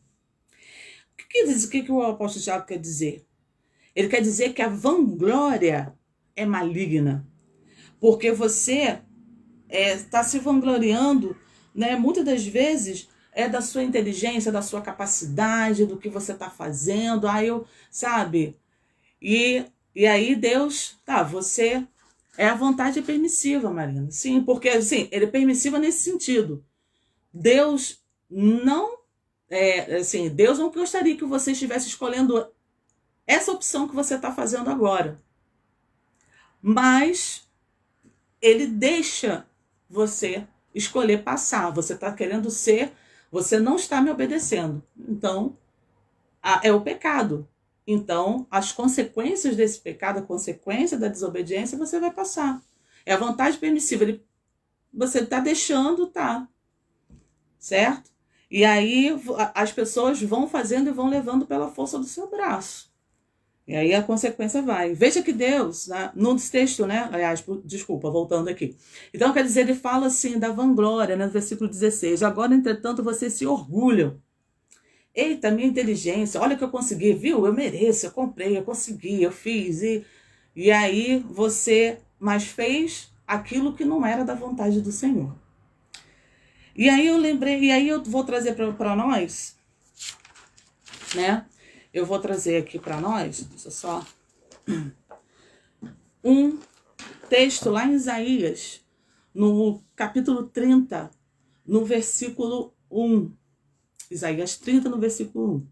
que o apóstolo Tiago quer dizer? Ele quer dizer que a vanglória é maligna. Porque você está se vangloriando, né, muitas das vezes da sua inteligência, da sua capacidade, do que você está fazendo. Sabe? E aí Deus, você a vontade é permissiva, Marina. Sim, porque assim, ele é permissiva nesse sentido. Deus não Deus não gostaria que você estivesse escolhendo essa opção que você está fazendo agora. Mas ele deixa você escolher passar. Você está querendo você não está me obedecendo. Então, é o pecado. Então, as consequências desse pecado, a consequência da desobediência, você vai passar. É a vontade permissiva. Você está deixando, certo? E aí as pessoas vão fazendo e vão levando pela força do seu braço. E aí a consequência vai. Veja que Deus, no texto, né? Aliás, desculpa, voltando aqui. Então, quer dizer, ele fala assim da vanglória, no versículo 16. Agora, entretanto, vocês se orgulham. Eita, minha inteligência, olha o que eu consegui, viu? Eu mereço, eu comprei, eu consegui, eu fiz. E aí você mais fez aquilo que não era da vontade do Senhor. E aí eu lembrei, e aí eu vou trazer para nós, né? Eu vou trazer aqui para nós, deixa eu só, um texto lá em Isaías, no capítulo 30, no versículo 1. Isaías 30, no versículo 1.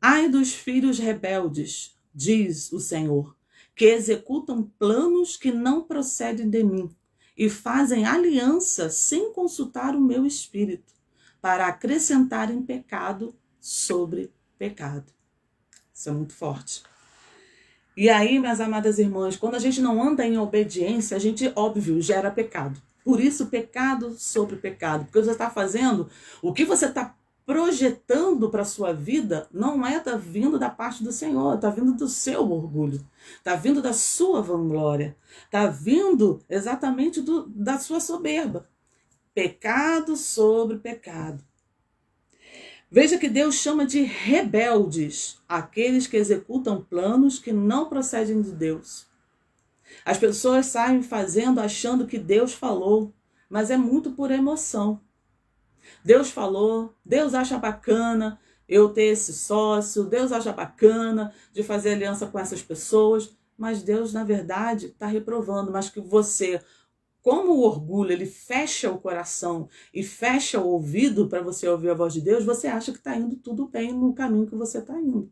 Ai dos filhos rebeldes, diz o Senhor, que executam planos que não procedem de mim e fazem aliança sem consultar o meu espírito, para acrescentarem pecado sobre pecado. Isso é muito forte. E aí, minhas amadas irmãs, quando a gente não anda em obediência, a gente, óbvio, gera pecado. Por isso, pecado sobre pecado. Porque você está fazendo, o que você está projetando para a sua vida não tá vindo da parte do Senhor, está vindo do seu orgulho, está vindo da sua vanglória, está vindo exatamente da sua soberba. Pecado sobre pecado. Veja que Deus chama de rebeldes aqueles que executam planos que não procedem de Deus. As pessoas saem fazendo achando que Deus falou, mas é muito por emoção. Deus falou, Deus acha bacana eu ter esse sócio, Deus acha bacana de fazer aliança com essas pessoas, mas Deus, na verdade, está reprovando, mas que você, como o orgulho, ele fecha o coração e fecha o ouvido para você ouvir a voz de Deus, você acha que está indo tudo bem no caminho que você está indo.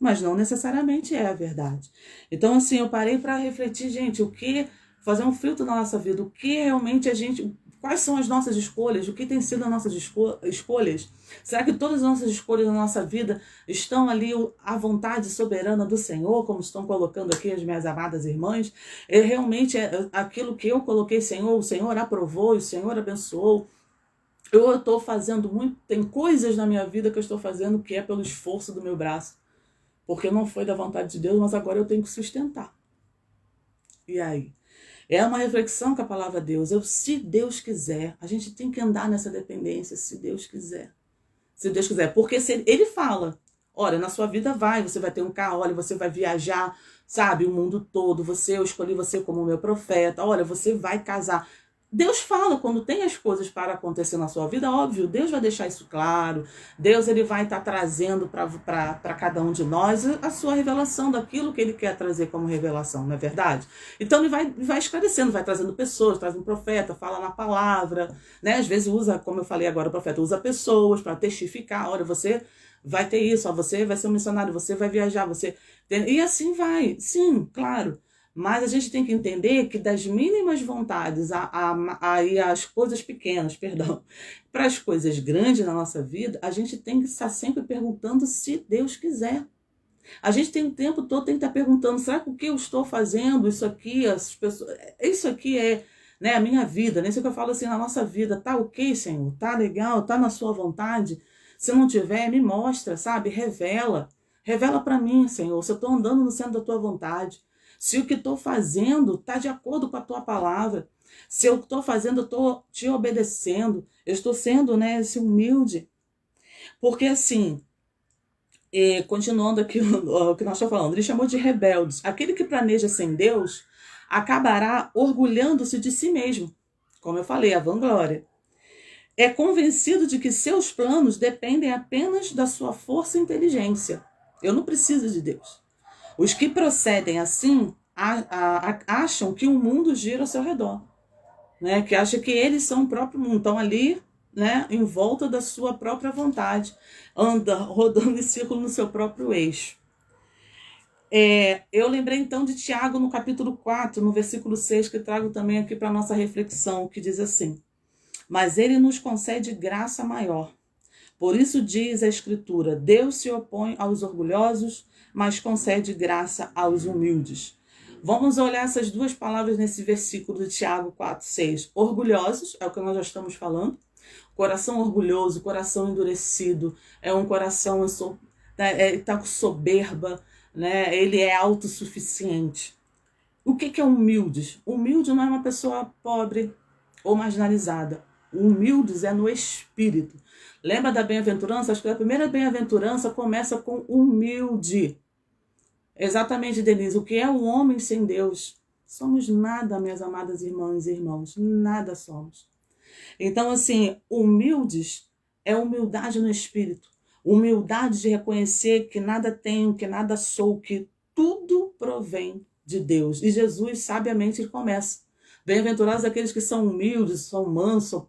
Mas não necessariamente é a verdade. Então, assim, eu parei para refletir, gente, fazer um filtro na nossa vida, o que realmente quais são as nossas escolhas, o que tem sido as nossas escolhas? Será que todas as nossas escolhas na nossa vida estão ali à vontade soberana do Senhor, como estão colocando aqui as minhas amadas irmãs? Realmente é aquilo que eu coloquei, Senhor, o Senhor aprovou, o Senhor abençoou. Eu estou fazendo tem coisas na minha vida que eu estou fazendo que é pelo esforço do meu braço. Porque não foi da vontade de Deus, mas agora eu tenho que sustentar. E aí? É uma reflexão com a palavra de Deus. Se Deus quiser, a gente tem que andar nessa dependência, se Deus quiser. Se Deus quiser. Porque Ele fala, olha, na sua vida você vai ter um carro, olha, você vai viajar, sabe, o mundo todo. Eu escolhi você como meu profeta, olha, você vai casar. Deus fala quando tem as coisas para acontecer na sua vida, óbvio, Deus vai deixar isso claro. Deus ele vai estar trazendo para cada um de nós a sua revelação daquilo que ele quer trazer como revelação, não é verdade? Então ele vai esclarecendo, vai trazendo pessoas, traz um profeta, fala na palavra, né? Às vezes usa, como eu falei agora, o profeta usa pessoas para testificar, olha, você vai ter isso, ó, você vai ser um missionário, você vai viajar, e assim vai, sim, claro. Mas a gente tem que entender que das mínimas vontades às coisas pequenas, para as coisas grandes na nossa vida, a gente tem que estar sempre perguntando se Deus quiser. A gente tem o tempo todo tem que estar perguntando, será que o que eu estou fazendo, isso aqui é, né, a minha vida, né? Isso que eu falo assim, na nossa vida, tá ok, Senhor? Tá legal? Tá na sua vontade? Se não tiver, me mostra, sabe? Revela para mim, Senhor, se eu estou andando no centro da tua vontade. Se o que estou fazendo está de acordo com a tua palavra. Se eu estou fazendo, eu estou te obedecendo. Eu estou sendo, né, humilde. Porque assim, continuando aqui o que nós estamos falando, ele chamou de rebeldes. Aquele que planeja sem Deus acabará orgulhando-se de si mesmo. Como eu falei, a vanglória. É convencido de que seus planos dependem apenas da sua força e inteligência. Eu não preciso de Deus. Os que procedem assim acham que o mundo gira ao seu redor, né? Que acham que eles são o próprio mundo, estão ali, né, em volta da sua própria vontade, rodando em círculo no seu próprio eixo. Eu lembrei então de Tiago no capítulo 4, no versículo 6, que trago também aqui para a nossa reflexão, que diz assim: mas ele nos concede graça maior. Por isso diz a Escritura, Deus se opõe aos orgulhosos, mas concede graça aos humildes. Vamos olhar essas duas palavras nesse versículo de Tiago 4, 6. Orgulhosos, é o que nós já estamos falando. Coração orgulhoso, coração endurecido, é um coração está com soberba, né? Ele é autossuficiente. O que é humildes? Humilde não é uma pessoa pobre ou marginalizada. Humildes é no espírito. Lembra da bem-aventurança? Acho que a primeira bem-aventurança começa com humilde. Exatamente, Denise. O que é o homem sem Deus? Somos nada, minhas amadas irmãs e irmãos. Nada somos. Então, assim, humildes é humildade no espírito. Humildade de reconhecer que nada tenho, que nada sou, que tudo provém de Deus. E Jesus, sabiamente, ele começa. Bem-aventurados aqueles que são humildes, são mansos,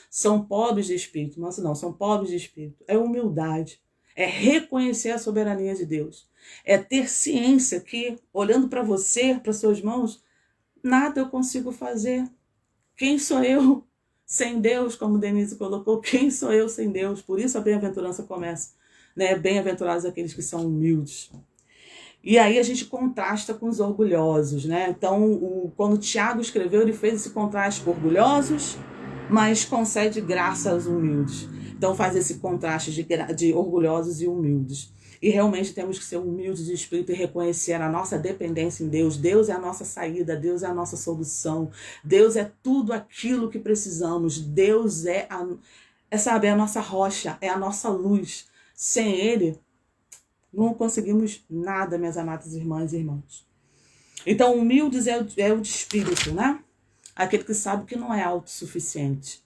são pobres de espírito. Nossa, não, são pobres de espírito. É humildade. É reconhecer a soberania de Deus. É ter ciência que, olhando para você, para suas mãos, nada eu consigo fazer. Quem sou eu sem Deus, como Denise colocou? Quem sou eu sem Deus? Por isso a bem-aventurança começa, né? Bem-aventurados aqueles que são humildes. E aí a gente contrasta com os orgulhosos, né? Então, quando Tiago escreveu, ele fez esse contraste com orgulhosos, mas concede graça aos humildes. Então faz esse contraste de orgulhosos e humildes. E realmente temos que ser humildes de espírito e reconhecer a nossa dependência em Deus. Deus é a nossa saída, Deus é a nossa solução. Deus é tudo aquilo que precisamos. Deus é a nossa rocha, é a nossa luz. Sem Ele, não conseguimos nada, minhas amadas irmãs e irmãos. Então, humildes é o de espírito, né? Aquele que sabe que não é autossuficiente.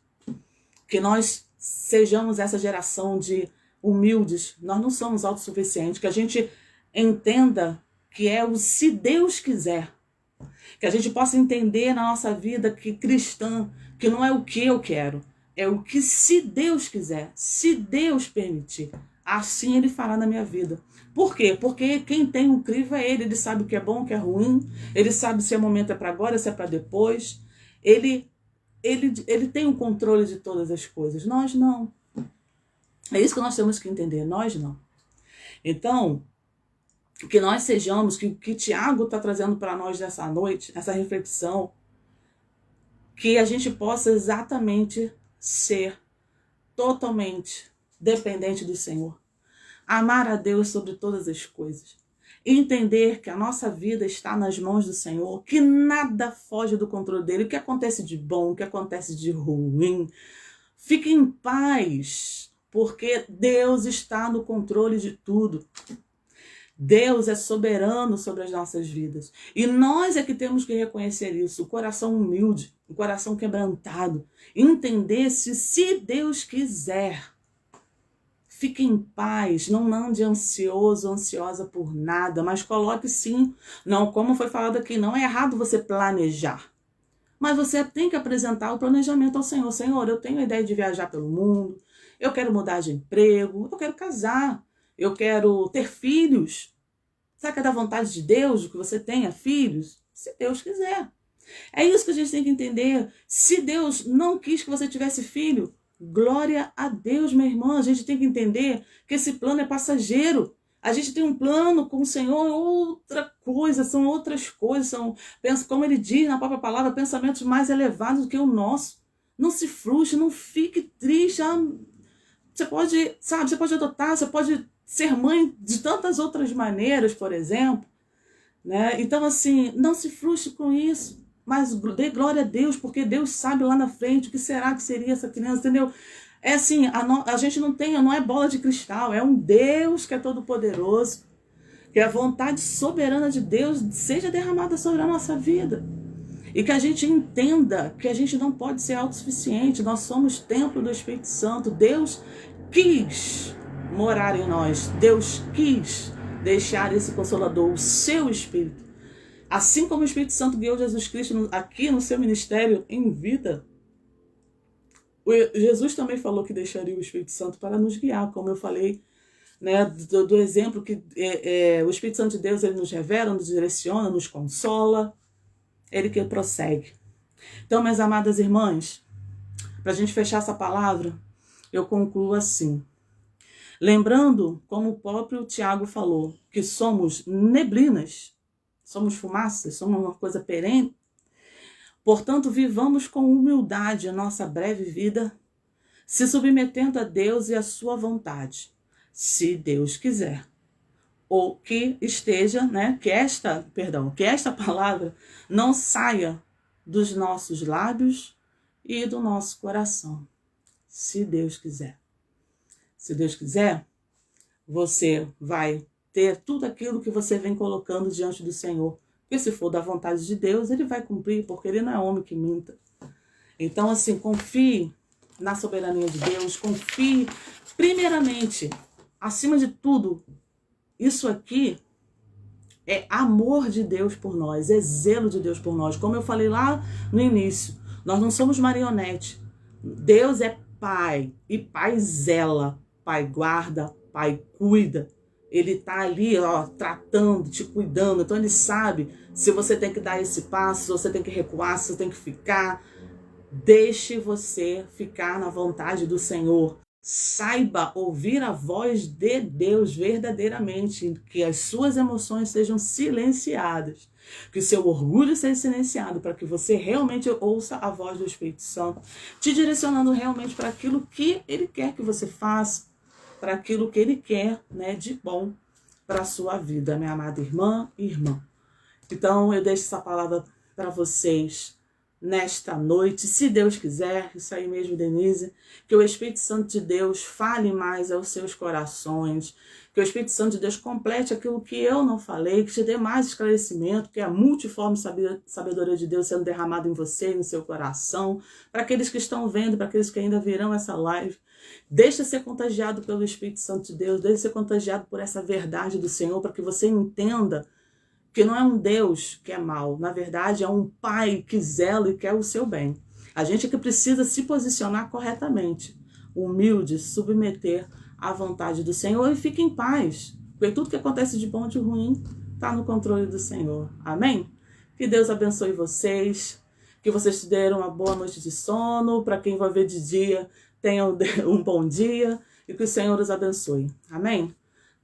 Que nós sejamos essa geração de humildes. Nós não somos autossuficientes. Que a gente entenda que é o se Deus quiser. Que a gente possa entender na nossa vida que cristã, que não é o que eu quero. É o que se Deus quiser, se Deus permitir. Assim Ele fará na minha vida. Por quê? Porque quem tem um crivo é Ele. Ele sabe o que é bom, o que é ruim. Ele sabe se o momento é para agora, se é para depois. Ele tem o controle de todas as coisas. Nós não. É isso que nós temos que entender. Nós não. Então, que nós sejamos, que Tiago está trazendo para nós nessa noite, essa reflexão, que a gente possa exatamente ser totalmente dependente do Senhor. Amar a Deus sobre todas as coisas. Entender que a nossa vida está nas mãos do Senhor, que nada foge do controle dele. O que acontece de bom, o que acontece de ruim. Fique em paz, porque Deus está no controle de tudo. Deus é soberano sobre as nossas vidas. E nós é que temos que reconhecer isso. O coração humilde, o coração quebrantado. Entender se Deus quiser. Fique em paz, não ande ansioso, ansiosa por nada, mas coloque sim. Não, como foi falado aqui, não é errado você planejar. Mas você tem que apresentar o planejamento ao Senhor. Senhor, eu tenho a ideia de viajar pelo mundo, eu quero mudar de emprego, eu quero casar, eu quero ter filhos. Será que é da vontade de Deus que você tenha filhos? Se Deus quiser. É isso que a gente tem que entender. Se Deus não quis que você tivesse filho, glória a Deus, minha irmã. A gente tem que entender que esse plano é passageiro. A gente tem um plano com o Senhor, outra coisa, são outras coisas. Como ele diz na própria palavra, pensamentos mais elevados do que o nosso. Não se frustre, não fique triste. Você pode, você pode adotar, você pode ser mãe de tantas outras maneiras, por exemplo. Né? Então, assim, não se frustre com isso. Mas dê glória a Deus, porque Deus sabe lá na frente o que será que seria essa criança, entendeu? É assim, a gente não é bola de cristal, é um Deus que é todo poderoso, que a vontade soberana de Deus seja derramada sobre a nossa vida. E que a gente entenda que a gente não pode ser autossuficiente, nós somos templo do Espírito Santo. Deus quis morar em nós, Deus quis deixar esse Consolador, o seu Espírito. Assim como o Espírito Santo guiou Jesus Cristo aqui no seu ministério em vida, Jesus também falou que deixaria o Espírito Santo para nos guiar, como eu falei, né, do exemplo que o Espírito Santo de Deus ele nos revela, nos direciona, nos consola, ele que prossegue. Então, minhas amadas irmãs, para a gente fechar essa palavra, eu concluo assim. Lembrando, como o próprio Tiago falou, que somos neblinas, somos fumaças, somos uma coisa perene. Portanto, vivamos com humildade a nossa breve vida, se submetendo a Deus e a sua vontade, se Deus quiser. Ou que esteja, né, que esta palavra não saia dos nossos lábios e do nosso coração, se Deus quiser. Se Deus quiser, você vai ter tudo aquilo que você vem colocando diante do Senhor. Porque se for da vontade de Deus, Ele vai cumprir, porque Ele não é homem que minta. Então, assim, confie na soberania de Deus, confie, primeiramente, acima de tudo, isso aqui é amor de Deus por nós, é zelo de Deus por nós. Como eu falei lá no início, nós não somos marionete. Deus é Pai, e Pai zela, Pai guarda, pai cuida. Ele tá ali, ó, tratando, te cuidando. Então ele sabe se você tem que dar esse passo, se você tem que recuar, se você tem que ficar. Deixe você ficar na vontade do Senhor. Saiba ouvir a voz de Deus verdadeiramente, que as suas emoções sejam silenciadas, que o seu orgulho seja silenciado, para que você realmente ouça a voz do Espírito Santo, te direcionando realmente para aquilo que Ele quer que você faça, para aquilo que Ele quer, né, de bom para a sua vida, minha amada irmã e irmão. Então eu deixo essa palavra para vocês nesta noite, se Deus quiser, isso aí mesmo, Denise, que o Espírito Santo de Deus fale mais aos seus corações, que o Espírito Santo de Deus complete aquilo que eu não falei, que te dê mais esclarecimento, que é a multiforme sabedoria de Deus sendo derramada em você e no seu coração, para aqueles que estão vendo, para aqueles que ainda virão essa live. Deixa ser contagiado pelo Espírito Santo de Deus, deixa ser contagiado por essa verdade do Senhor, para que você entenda que não é um Deus que é mau, na verdade é um Pai que zela e quer o seu bem. A gente é que precisa se posicionar corretamente, humilde, submeter à vontade do Senhor e fique em paz, porque tudo que acontece de bom e de ruim está no controle do Senhor. Amém? Que Deus abençoe vocês, que vocês deram uma boa noite de sono, para quem vai ver de dia, tenham um bom dia e que o Senhor os abençoe. Amém?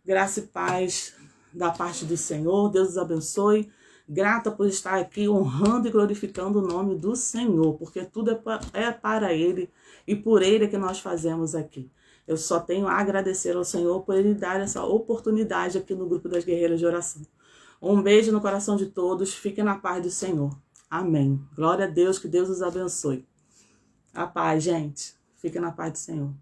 Graça e paz da parte do Senhor, Deus os abençoe, grata por estar aqui honrando e glorificando o nome do Senhor, porque tudo é para Ele e por Ele é que nós fazemos aqui. Eu só tenho a agradecer ao Senhor por Ele dar essa oportunidade aqui no Grupo das Guerreiras de Oração. Um beijo no coração de todos, fiquem na paz do Senhor. Amém. Glória a Deus, que Deus os abençoe. A paz, gente. Fiquem na paz do Senhor.